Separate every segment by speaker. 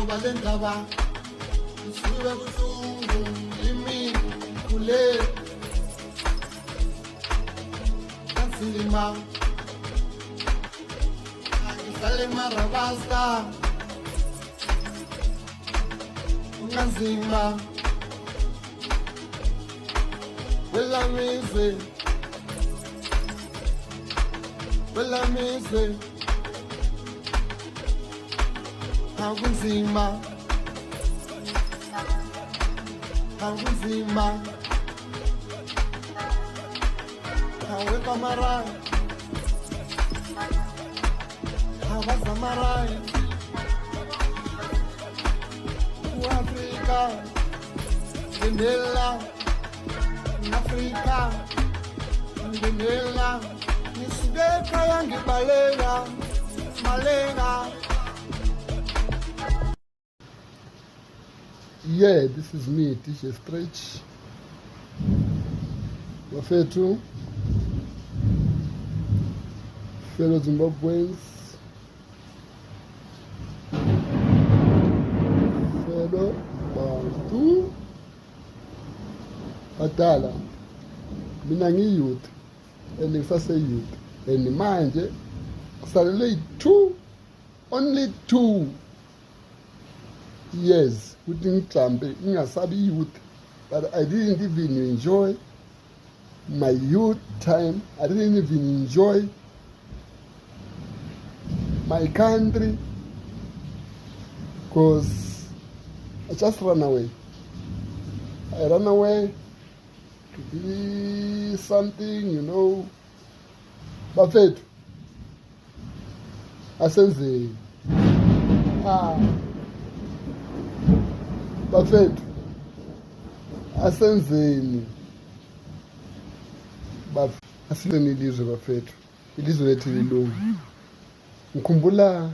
Speaker 1: ngoba le ndaba isuke buhlungu imi kule kanzima angihlale marabasta kanzima welamize akunzima awekamarai awazamarai uafrika ngendela Afrika ngendela nisuke ekhaya ngibalela malenga.
Speaker 2: Yeah, this is me, DJ Stretch. Wafetu, fellow Zimbabweans, fellow Bantu, Badala, mina ngi-youth, and ngisase-youth, and manje, kusalele only 2 years ukuthi ngijampe ngingasabi youth, but I didn't even enjoy my youth time. I didn't even enjoy my country because I just ran away. I ran away to be something, you know. Bafethu asenzeni bafethu asenzeni asizeni ilizwe bafethu, ilizwe lethu lilungu. Ngikhumbula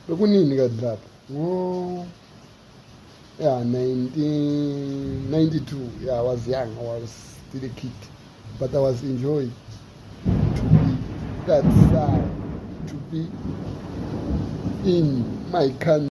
Speaker 2: bekunini kade lapha 1992. I was young, I was still a kid, but I was enjoying to be that side, to be in my country.